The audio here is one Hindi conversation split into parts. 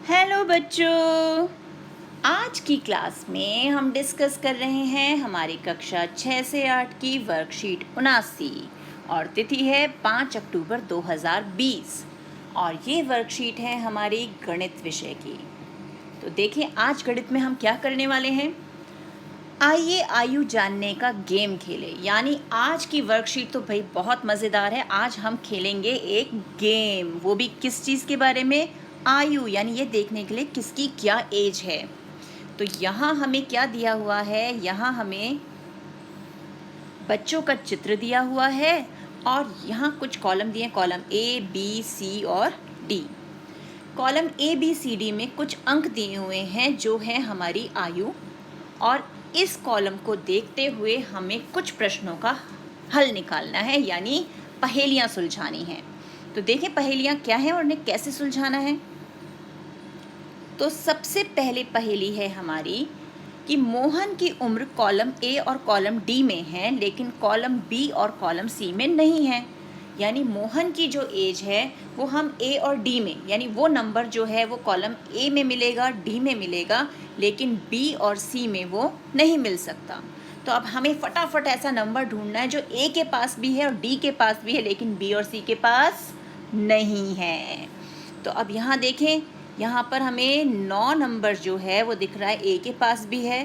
हेलो बच्चों, आज की क्लास में हम डिस्कस कर रहे हैं हमारी कक्षा 6 से 8 की वर्कशीट 79 और तिथि है 5 अक्टूबर 2020 और ये वर्कशीट है हमारी गणित विषय की। तो देखिए आज गणित में हम क्या करने वाले हैं। आइए आयु जानने का गेम खेले। यानी आज की वर्कशीट तो भाई बहुत मज़ेदार है। आज हम खेलेंगे एक गेम, वो भी किस चीज़ के बारे में, आयु, यानी ये देखने के लिए किसकी क्या एज है। तो यहाँ हमें क्या दिया हुआ है, यहाँ हमें बच्चों का चित्र दिया हुआ है और यहाँ कुछ कॉलम दिए, कॉलम ए बी सी और डी। Column A B C D में कुछ अंक दिए हुए हैं जो है हमारी आयु, और इस कॉलम को देखते हुए हमें कुछ प्रश्नों का हल निकालना है, यानी पहेलियाँ सुलझानी हैं। तो देखें पहेलियाँ क्या हैं और उन्हें कैसे सुलझाना है। तो सबसे पहले पहेली है हमारी कि मोहन की उम्र कॉलम ए और कॉलम डी में है लेकिन कॉलम बी और कॉलम सी में नहीं है। यानी मोहन की जो एज है वो हम ए और डी में, यानी वो नंबर जो है वो कॉलम ए में मिलेगा, डी में मिलेगा, लेकिन बी और सी में वो नहीं मिल सकता। तो अब हमें फटाफट ऐसा नंबर ढूंढना है जो ए के पास भी है और डी के पास भी है लेकिन बी और सी के पास नहीं है। तो अब यहाँ देखें, यहाँ पर हमें 9 नंबर जो है वो दिख रहा है, ए के पास भी है,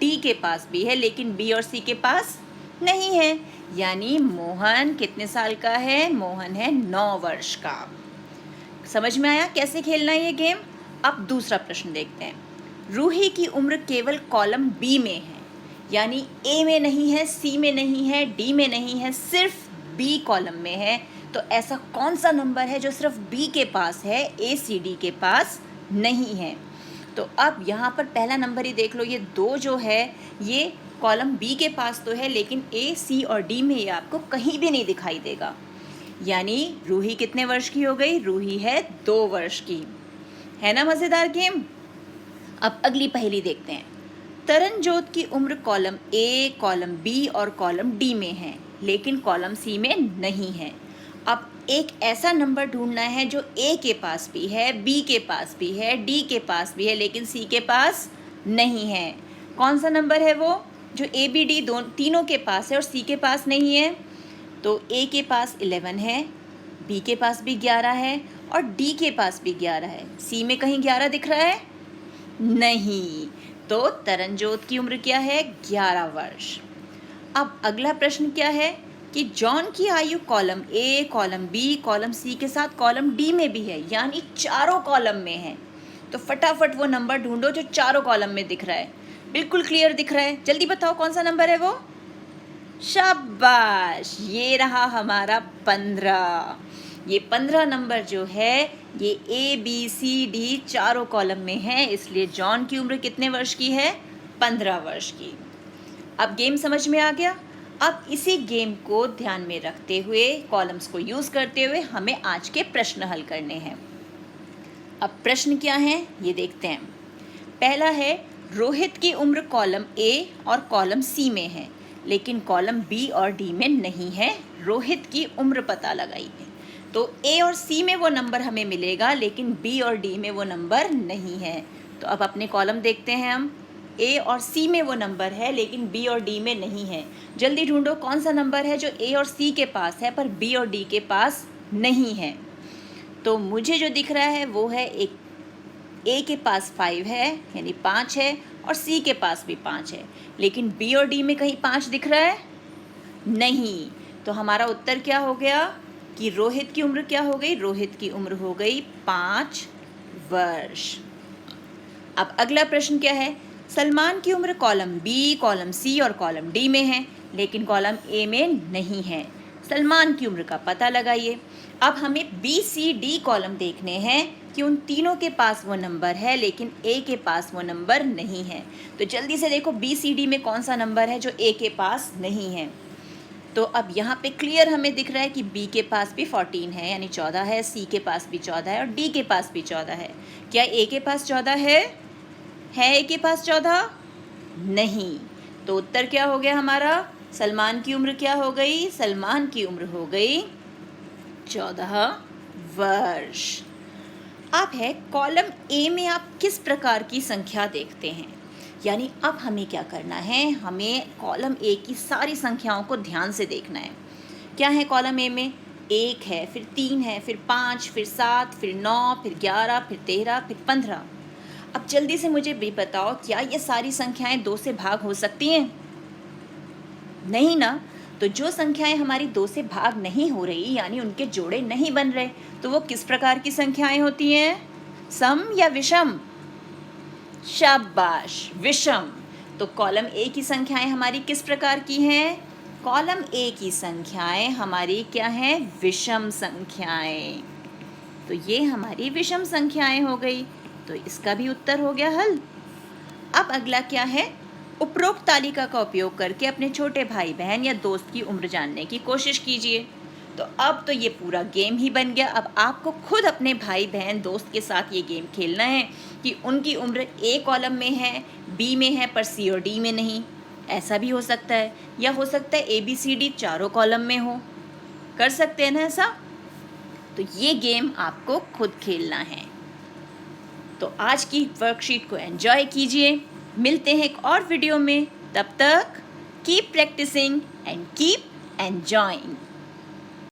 डी के पास भी है, लेकिन बी और सी के पास नहीं है। यानी मोहन कितने साल का है, मोहन है 9 वर्ष का। समझ में आया कैसे खेलना है ये गेम। अब दूसरा प्रश्न देखते हैं। रूही की उम्र केवल कॉलम बी में है, यानी ए में नहीं है, सी में नहीं है, डी में नहीं है, सिर्फ बी कॉलम में है। तो ऐसा कौन सा नंबर है जो सिर्फ बी के पास है, ए सी डी के पास नहीं है। तो अब यहाँ पर पहला नंबर ही देख लो, ये 2 जो है ये कॉलम बी के पास तो है लेकिन ए सी और डी में ये आपको कहीं भी नहीं दिखाई देगा। यानी रूही कितने वर्ष की हो गई, रूही है 2 वर्ष की। है ना मज़ेदार गेम। अब अगली पहेली देखते हैं। तरनजोत की उम्र कॉलम ए, कॉलम बी और कॉलम डी में है लेकिन कॉलम सी में नहीं है। अब एक ऐसा नंबर ढूंढना है जो ए के पास भी है, बी के पास भी है, डी के पास भी है लेकिन सी के पास नहीं है। कौन सा नंबर है वो जो ए बी डी तीनों के पास है और सी के पास नहीं है। तो ए के पास 11 है, बी के पास भी 11 है और डी के पास भी 11 है। सी में कहीं 11 दिख रहा है नहीं। तो तरनजोत की उम्र क्या है, 11 वर्ष। अब अगला प्रश्न क्या है कि जॉन की आयु column A, column B, column C के साथ कॉलम डी में भी है, यानी चारों कॉलम में है। तो फटाफट वो नंबर ढूंढो जो चारों कॉलम में दिख रहा है। बिल्कुल क्लियर दिख रहा है, जल्दी बताओ कौन सा नंबर है वो। शाबाश, ये रहा हमारा 15। ये 15 नंबर जो है ये ए बी सी डी चारों कॉलम में है, इसलिए जॉन की उम्र कितने वर्ष की है, 15 वर्ष की। अब गेम समझ में आ गया। अब इसी गेम को ध्यान में रखते हुए, कॉलम्स को यूज़ करते हुए हमें आज के प्रश्न हल करने हैं। अब प्रश्न क्या हैं ये देखते हैं। पहला है, रोहित की उम्र कॉलम ए और कॉलम सी में है लेकिन कॉलम बी और डी में नहीं है। रोहित की उम्र पता लगाइए। तो ए और सी में वो नंबर हमें मिलेगा लेकिन बी और डी में वो नंबर नहीं है। तो अब अपने कॉलम देखते हैं हम। ए और सी में वो नंबर है लेकिन बी और डी में नहीं है। जल्दी ढूंढो कौन सा नंबर है जो ए और सी के पास है पर बी और डी के पास नहीं है। तो मुझे जो दिख रहा है वो है, एक ए के पास 5 है यानी 5 है और सी के पास भी 5 है, लेकिन बी और डी में कहीं 5 दिख रहा है नहीं। तो हमारा उत्तर क्या हो गया कि रोहित की उम्र क्या हो गई, रोहित की उम्र हो गई 5 वर्ष। अब अगला प्रश्न क्या है। सलमान की उम्र कॉलम बी, कॉलम सी और कॉलम डी में है लेकिन कॉलम ए में नहीं है। सलमान की उम्र का पता लगाइए। अब हमें बी सी डी कॉलम देखने हैं कि उन तीनों के पास वो नंबर है लेकिन ए के पास वो नंबर नहीं है। तो जल्दी से देखो बी सी डी में कौन सा नंबर है जो ए के पास नहीं है। तो अब यहाँ पे क्लियर हमें दिख रहा है कि बी के पास भी 14 है यानी 14 है, सी के पास भी 14 है और डी के पास भी 14 है। क्या ए के पास 14 है ए के पास 14 नहीं। तो उत्तर क्या हो गया हमारा, सलमान की उम्र क्या हो गई, सलमान की उम्र हो गई 14 वर्ष। अब है कॉलम ए में आप किस प्रकार की संख्या देखते हैं। यानी अब हमें क्या करना है, हमें कॉलम ए की सारी संख्याओं को ध्यान से देखना है। क्या है कॉलम ए में, 1 है, फिर 3 है, फिर 5, फिर 7, फिर 9, फिर 11, फिर 13, फिर 15। अब जल्दी से मुझे भी बताओ, क्या ये सारी संख्याएं 2 से भाग हो सकती हैं? नहीं ना। तो जो संख्याएं हमारी 2 से भाग नहीं हो रही, यानी उनके जोड़े नहीं बन रहे, तो वो किस प्रकार की संख्याएं होती हैं? सम या विषम? शाबाश, विषम। तो कॉलम ए की संख्याएं हमारी किस प्रकार की हैं? कॉलम ए की संख्याएं हमारी क्या हैं? विषम संख्याएं। तो ये हमारी विषम संख्याएं हो गई, तो इसका भी उत्तर हो गया हल। अब अगला क्या है, उपरोक्त तालिका का उपयोग करके अपने छोटे भाई बहन या दोस्त की उम्र जानने की कोशिश कीजिए। तो अब तो ये पूरा गेम ही बन गया। अब आपको खुद अपने भाई बहन दोस्त के साथ ये गेम खेलना है कि उनकी उम्र ए कॉलम में है, बी में है, पर सी और डी में नहीं। ऐसा भी हो सकता है, या हो सकता है ए बी सी डी चारों कॉलम में हो। कर सकते हैं ना ऐसा? तो ये गेम आपको खुद खेलना है। तो आज की वर्कशीट को एंजॉय कीजिए। मिलते हैं एक और वीडियो में, तब तक keep practising and keep enjoying.